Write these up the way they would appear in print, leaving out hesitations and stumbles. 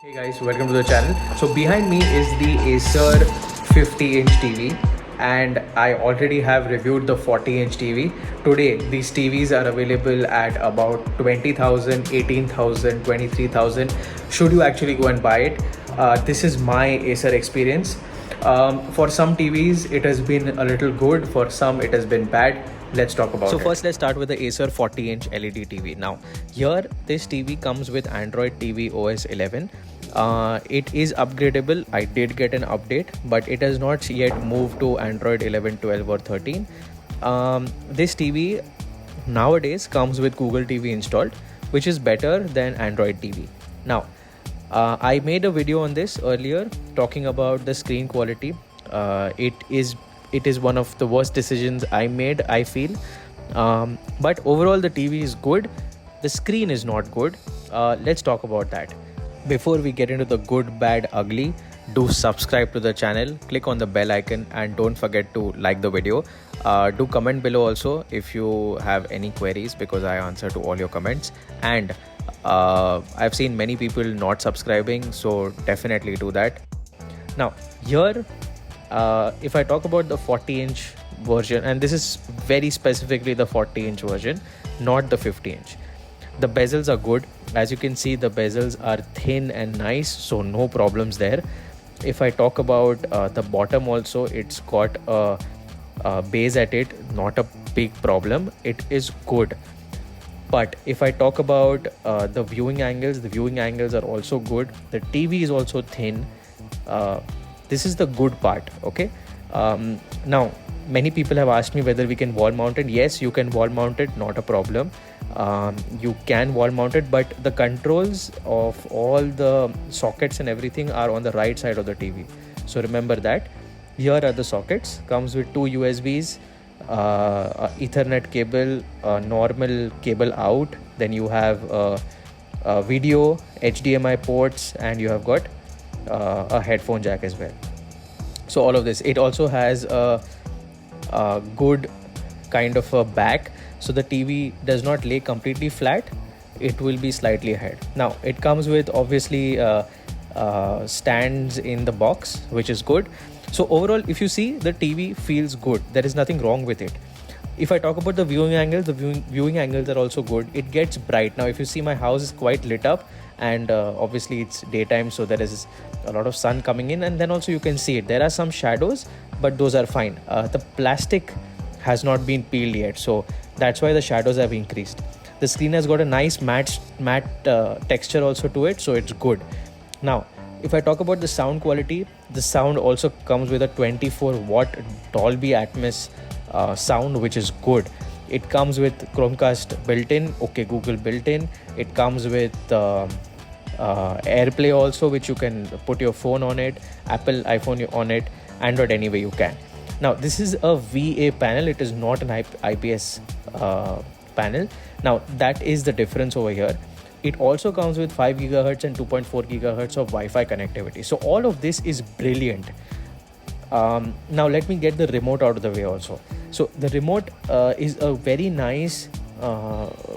Hey guys, welcome to the channel. So behind me is the Acer 50-inch TV and I already have reviewed the 40-inch TV. Today these TVs are available at about 20,000, 18,000, 23,000. Should you actually go and buy it? This is my Acer experience. For some TVs it has been a little good, for some it has been bad. Let's talk about it. So first let's start with the Acer 40-inch LED TV. Now here this TV comes with Android TV OS 11. It is upgradable. I did get an update, but it has not yet moved to Android 11, 12 or 13. This TV nowadays comes with Google TV installed, which is better than Android TV. Now I made a video on this earlier talking about the screen quality. It is one of the worst decisions I made, I feel. But overall the TV is good. The screen is not good. Let's talk about that. Before we get into the good, bad, ugly, do subscribe to the channel, click on the bell icon and don't forget to like the video. Do comment below also if you have any queries, because I answer to all your comments. And I've seen many people not subscribing, so definitely do that. Now here, if I talk about the 40-inch version, and this is very specifically the 40-inch version, not the 50-inch. The bezels are good. As you can see, the bezels are thin and nice, so no problems there. If I talk about the bottom also, it's got a base at it, not a big problem. It is good. But if I talk about the viewing angles are also good. The TV is also thin. This is the good part, okay? Now, many people have asked me whether we can wall mount it. Yes, you can wall mount it, not a problem. You can wall mount it, but the controls of all the sockets and everything are on the right side of the TV. So remember that. Here are the sockets. Comes with two USBs, Ethernet cable, normal cable out. Then you have video, HDMI ports, and you have got a headphone jack as well. So all of this. It also has a good kind of a back, so the TV does not lay completely flat, it will be slightly ahead. Now it comes with obviously stands in the box, which is good. So overall, if you see, the TV feels good. There is nothing wrong with it. If I talk about the viewing angles, the viewing angles are also good. It gets bright. Now if you see, my house is quite lit up, and obviously it's daytime, so there is a lot of sun coming in, and then also you can see it. There are some shadows, but those are fine. The plastic has not been peeled yet, so that's why the shadows have increased. The screen has got a nice matte texture also to it, so it's good. Now if I talk about the sound quality, the sound also comes with a 24-watt Dolby Atmos sound, which is good. It comes with Chromecast built-in, OK Google built-in. It comes with AirPlay also, which you can put your phone on it, Apple iPhone on it, Android, anyway you can. Now this is a VA panel, it is not an IPS panel. Now that is the difference over here. It also comes with 5 GHz and 2.4 GHz of Wi-Fi connectivity. So all of this is brilliant. Now let me get the remote out of the way also. So the remote is a very nice,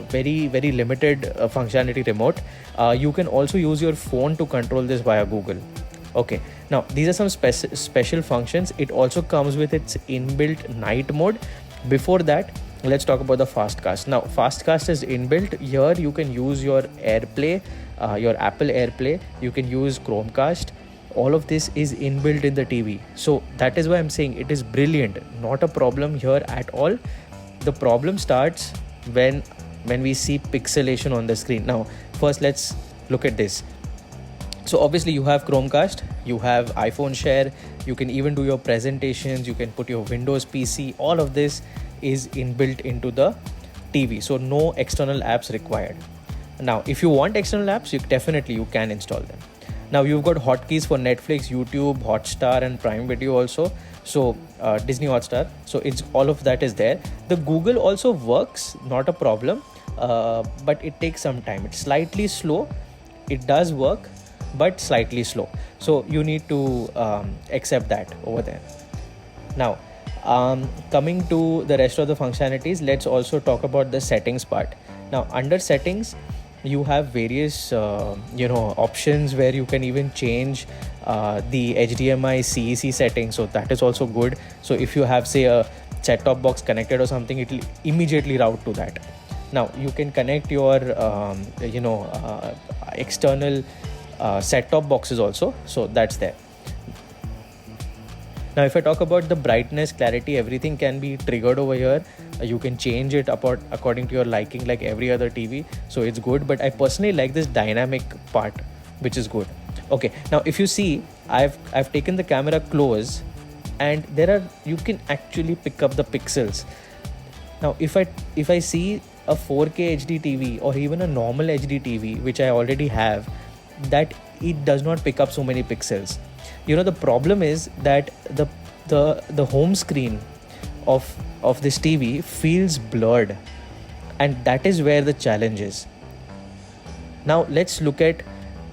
very limited functionality remote. You can also use your phone to control this via Google. Okay, now these are some special functions. It also comes with its inbuilt night mode. Before that, let's talk about the fastcast. Now fastcast is inbuilt. Here you can use your AirPlay, your Apple AirPlay. You can use Chromecast. All of this is inbuilt in the TV. So that is why I'm saying it is brilliant. Not a problem here at all. The problem starts when we see pixelation on the screen. Now first let's look at this. So obviously you have Chromecast, you have iPhone share, you can even do your presentations, you can put your Windows PC. All of this is inbuilt into the TV, so no external apps required. Now if you want external apps, you can install them. Now you've got hotkeys for Netflix, YouTube, Hotstar and Prime Video also. So Disney Hotstar, so it's all of that is there. The Google also works, not a problem, but it takes some time. It's slightly slow. It does work, but slightly slow, so you need to accept that over there. Now coming to the rest of the functionalities, let's also talk about the settings part. Now under settings, you have various options where you can even change the HDMI CEC settings, so that is also good. So if you have, say, a set-top box connected or something, it will immediately route to that. Now you can connect your external set-top boxes also, so that's there. Now if I talk about the brightness, clarity, everything can be triggered over here. You can change it according to your liking, like every other TV, so it's good. But I personally like this dynamic part, which is good. Okay, now if you see, I've taken the camera close, and you can actually pick up the pixels. Now if I see a 4K HD TV or even a normal HD TV, which I already have, that it does not pick up so many pixels. The problem is that the home screen of this TV feels blurred, and that is where the challenge is. Now let's look at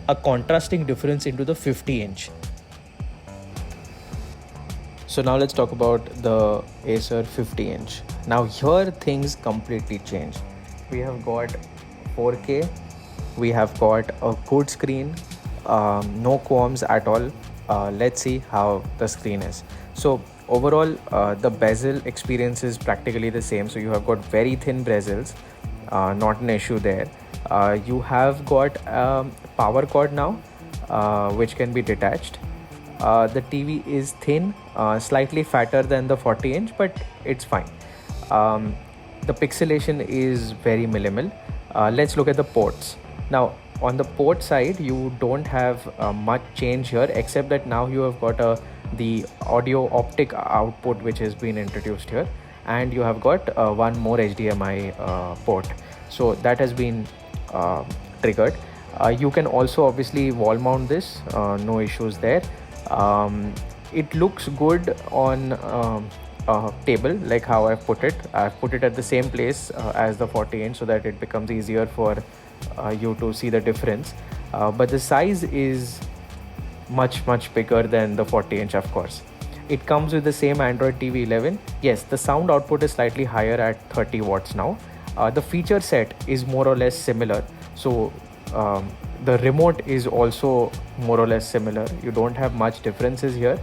a contrasting difference into the 50-inch. So now let's talk about the Acer 50-inch. Now here things completely change. We have got 4K, we have got a good screen, no qualms at all. Let's see how the screen is. So overall, the bezel experience is practically the same. So you have got very thin bezels, not an issue there. You have got power cord now, which can be detached. The TV is thin, slightly fatter than the 40-inch, but it's fine. The pixelation is very minimal. Let's look at the ports. Now on the port side, you don't have much change here, except that now you have got the audio optic output, which has been introduced here, and you have got one more HDMI port, so that has been triggered. You can also obviously wall mount this, no issues there. It looks good on a table, like how I've put it at the same place as the 40-inch, so that it becomes easier for you to see the difference, but the size is much bigger than the 40-inch. Of course, it comes with the same Android TV 11. Yes, the sound output is slightly higher at 30 watts now. The feature set is more or less similar, so the remote is also more or less similar. You don't have much differences here,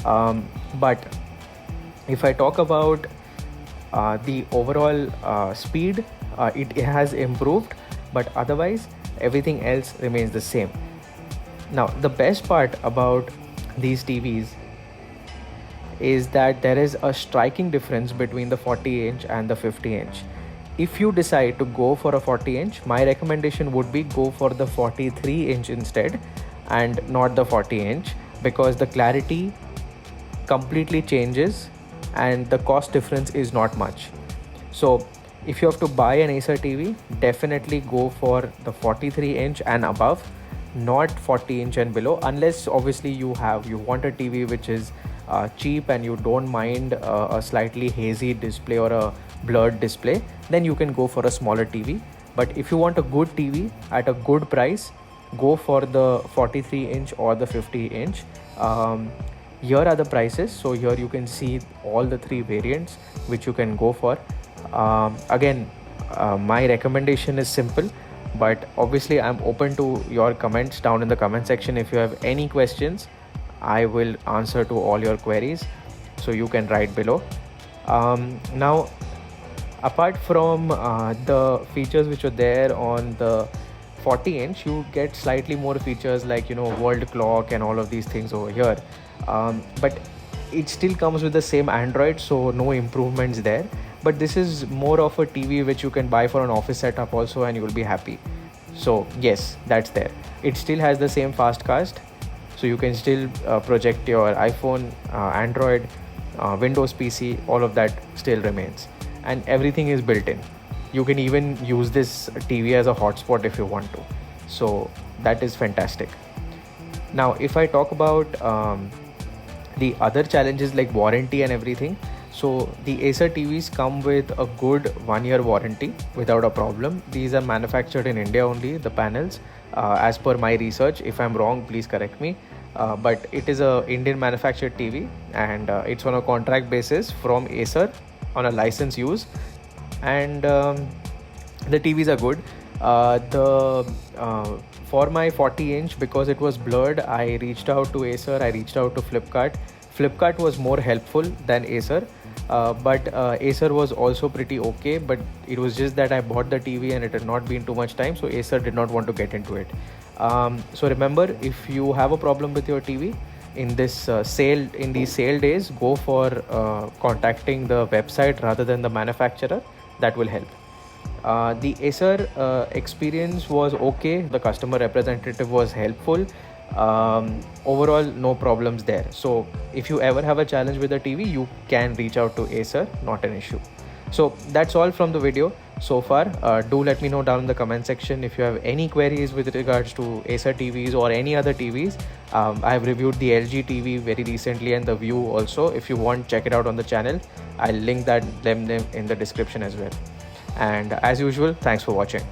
but if I talk about the overall speed, it has improved, but otherwise everything else remains the same. Now the best part about these TVs is that there is a striking difference between the 40-inch and the 50-inch. If you decide to go for a 40-inch, my recommendation would be go for the 43-inch instead and not the 40-inch, because the clarity completely changes and the cost difference is not much. So if you have to buy an Acer TV, definitely go for the 43-inch and above, not 40-inch and below, unless obviously you want a TV which is cheap and you don't mind a slightly hazy display or a blurred display, then you can go for a smaller TV. But if you want a good TV at a good price, go for the 43-inch or the 50-inch. Here are the prices. So here you can see all the three variants which you can go for. Again, my recommendation is simple, but obviously I'm open to your comments down in the comment section. If you have any questions, I will answer to all your queries, so you can write below. Now, apart from the features which are there on the 40-inch, you get slightly more features like world clock and all of these things over here, but it still comes with the same Android, so no improvements there. But this is more of a TV which you can buy for an office setup also, and you will be happy. So yes, that's there. It still has the same fastcast, so you can still project your iPhone, Android, Windows PC, all of that still remains, and everything is built in. You can even use this TV as a hotspot if you want to, so that is fantastic. Now if I talk about the other challenges like warranty and everything, so the Acer TVs come with a good 1-year warranty without a problem. These are manufactured in India only, the panels, as per my research. If I'm wrong, please correct me, but it is a Indian manufactured TV, and it's on a contract basis from Acer on a license use, and the TVs are good. The For my 40-inch, because it was blurred, I reached out to Acer, I reached out to Flipkart. Flipkart was more helpful than Acer, but Acer was also pretty okay, but it was just that I bought the TV and it had not been too much time, so Acer did not want to get into it. So remember, if you have a problem with your TV in this in these sale days, go for contacting the website rather than the manufacturer. That will help. The Acer experience was okay. The customer representative was helpful. Overall, no problems there. So if you ever have a challenge with the TV, you can reach out to Acer, not an issue. So that's all from the video so far. Do let me know down in the comment section if you have any queries with regards to Acer TVs or any other TVs. I have reviewed the LG TV very recently and the View also. If you want, check it out on the channel. I'll link them in the description as well. And as usual, thanks for watching.